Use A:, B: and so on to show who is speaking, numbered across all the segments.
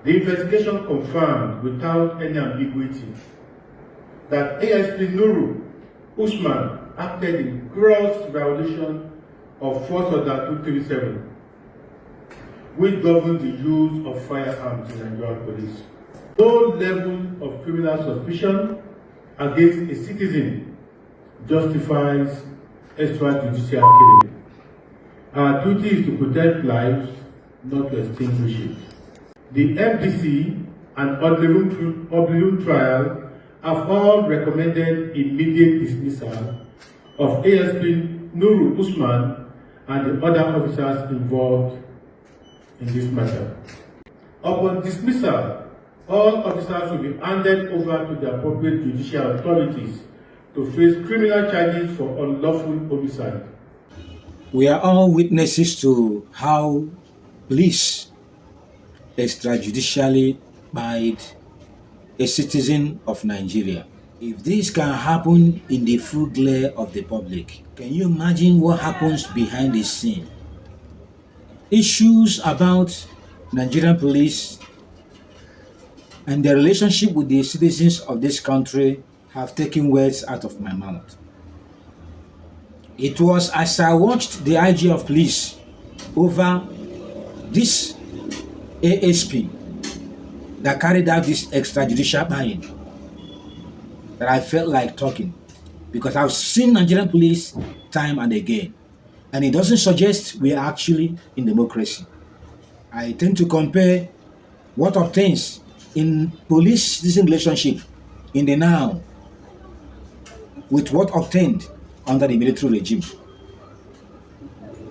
A: The investigation confirmed without any ambiguity that ASP Nuru Usman acted in gross violation of Force Order 237, which governs the use of firearms in Nigerian police. No level of criminal suspicion against a citizen justifies extrajudicial killing. Our duty is to protect lives, not to extinguish it. The MDC and Oblivion Trial have all recommended immediate dismissal of ASP Nuru Usman and the other officers involved in this matter. Upon dismissal, all officers will be handed over to the appropriate judicial authorities to face criminal charges for unlawful homicide.
B: We are all witnesses to how police extrajudicially bind a citizen of Nigeria. If this can happen in the full glare of the public, can you imagine what happens behind the scene? Issues about Nigerian police and their relationship with the citizens of this country have taken words out of my mouth. It was as I watched the IG of police over this ASP that carried out this extrajudicial buying that I felt like talking, because I've seen Nigerian police time and again, and it doesn't suggest we are actually in democracy. I tend to compare what obtains in police-citizen relationship in the now with what obtained under the military regime.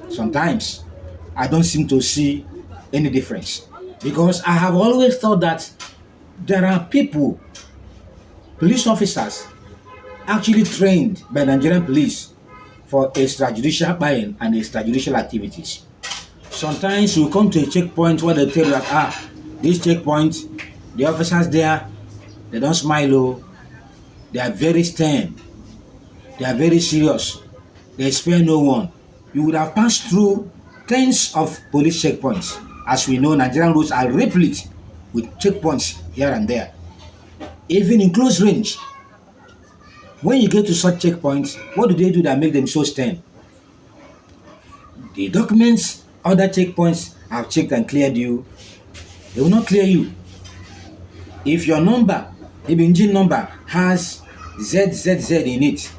B: Sometimes I don't seem to see any difference, because I have always thought that there are people, police officers, actually trained by Nigerian police for extrajudicial buying and extrajudicial activities. Sometimes you come to a checkpoint where they tell you that, this checkpoint, the officers there, they don't smile, oh. They are very stern. They are very serious. They spare no one. You would have passed through tens of police checkpoints. As we know, Nigerian roads are replete with checkpoints here and there, even in close range. When you get to such checkpoints, what do they do that make them so stern? The documents other checkpoints have checked and cleared you, they will not clear you. If your number, maybe engine number, has ZZZ in it,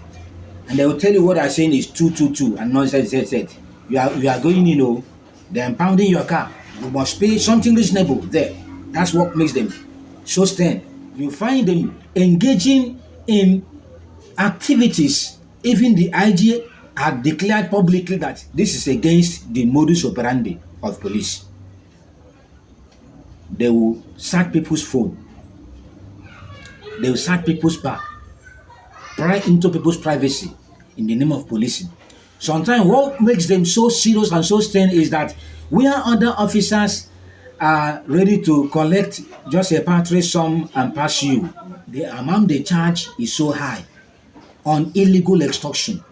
B: and they will tell you what I'm saying is 222 and not ZZZ, you are going, they're impounding your car. You must pay something reasonable there. That's what makes them so stern. You find them engaging in activities. Even the IG had declared publicly that this is against the modus operandi of police. They will search people's phone. They will search people's back, pry into people's privacy in the name of policing. Sometimes what makes them so serious and so stern is that where other officers are ready to collect just a paltry sum and pass you, the amount they charge is so high on illegal extortion,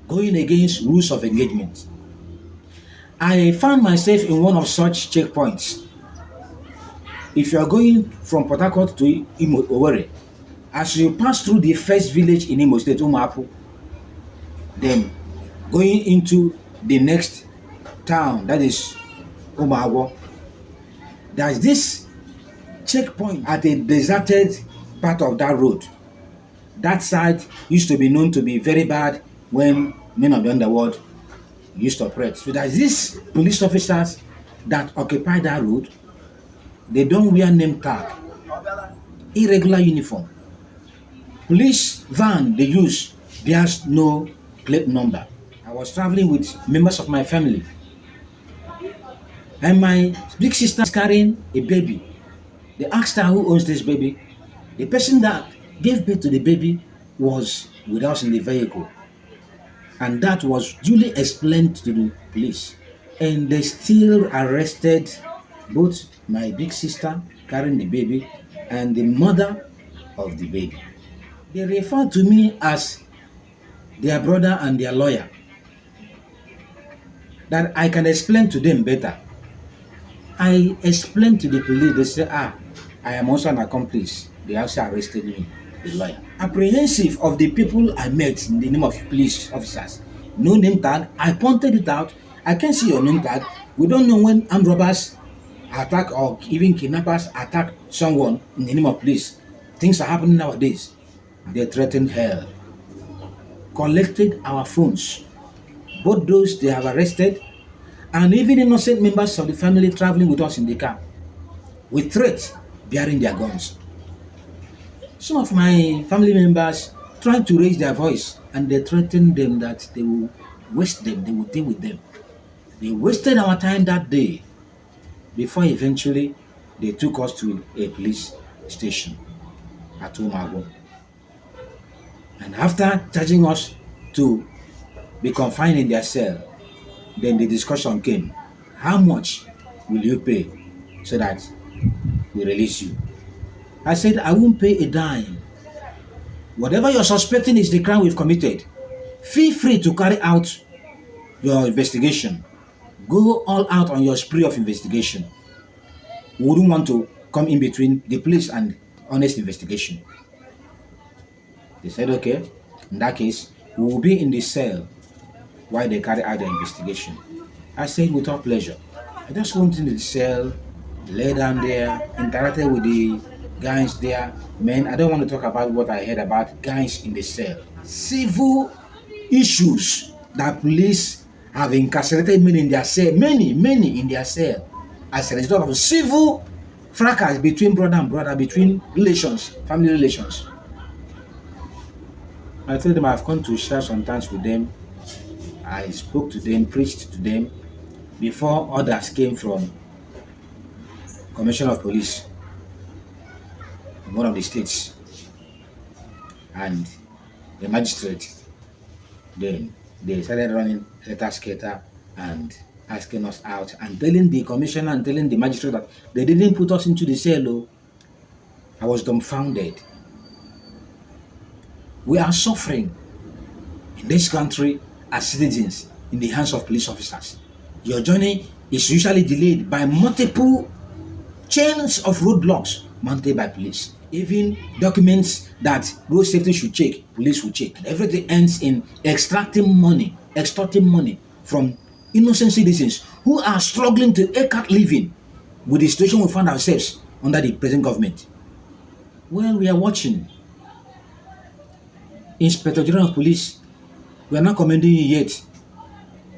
B: going against rules of engagement. I found myself in one of such checkpoints. If you are going from Port Harcourt to Owerri, as you pass through the first village in Imo State, Umuapu, then going into the next town, that is Umuagwo, there's this checkpoint at a deserted part of that road. That side used to be known to be very bad when men of the underworld used to operate. So there's these police officers that occupy that road. They don't wear name tag, irregular uniform. Police van they use bears no plate number. I was traveling with members of my family, and my big sister is carrying a baby. They asked her who owns this baby. The person that gave birth to the baby was with us in the vehicle, and that was duly explained to the police, and they still arrested both my big sister carrying the baby and the mother of the baby. They referred to me as their brother and their lawyer, that I can explain to them better. I explained to the police, they said, I am also an accomplice. They also arrested me, the lawyer. Apprehensive of the people I met in the name of police officers. No name tag. I pointed it out. I can't see your name tag. We don't know when armed robbers attack or even kidnappers attack someone in the name of police. Things are happening nowadays. They threatened hell. Collected our phones, both those they have arrested and even innocent members of the family traveling with us in the car, with threats bearing their guns. Some of my family members tried to raise their voice and they threatened them that they will waste them, they will deal with them. They wasted our time that day before eventually they took us to a police station at Umago. And after charging us to be confined in their cell, then the discussion came. How much will you pay so that we release you? I said, I won't pay a dime. Whatever you're suspecting is the crime we've committed. Feel free to carry out your investigation. Go all out on your spree of investigation. We wouldn't want to come in between the police and honest investigation. They said, okay, in that case, we will be in the cell while they carry out their investigation. I said, without pleasure. I just went in the cell, lay down there, interacted with the guys there. Man, I don't want to talk about what I heard about guys in the cell. Civil issues that police have incarcerated many in their cell, many in their cell, as a result of civil fracas between brother and brother, between relations, family relations. I told them I've come to share sometimes with them. I spoke to them, preached to them before others came from Commissioner of Police in one of the states and the magistrate. Then they started running letter skater and asking us out and telling the commissioner and telling the magistrate that they didn't put us into the cell. I was dumbfounded. We are suffering in this country as citizens in the hands of police officers. Your journey is usually delayed by multiple chains of roadblocks mounted by police. Even documents that road safety should check, police will check. Everything ends in extracting money, extorting money from innocent citizens who are struggling to eke out living with the situation we find ourselves under the present government. Well, we are watching. Inspector General of Police, we are not commending you yet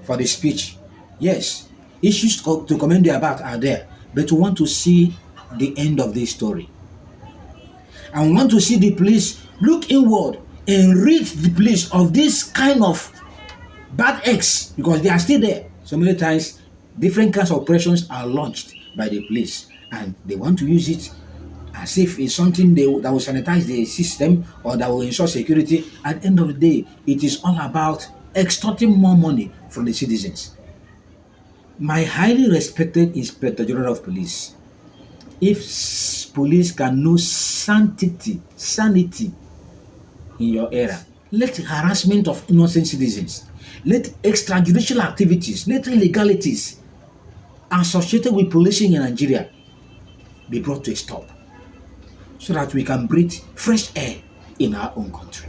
B: for the speech. Yes, issues to commend you about are there, but we want to see the end of this story. And we want to see the police look inward and rid the police of this kind of bad eggs, because they are still there. So many times, different kinds of operations are launched by the police, and they want to use it as if it's something that will sanitize the system or that will ensure security. At the end of the day, it is all about extorting more money from the citizens. My highly respected Inspector General of Police, if police can know sanity in your era, let harassment of innocent citizens, let extrajudicial activities, let illegalities associated with policing in Nigeria be brought to a stop, so that we can breathe fresh air in our own country.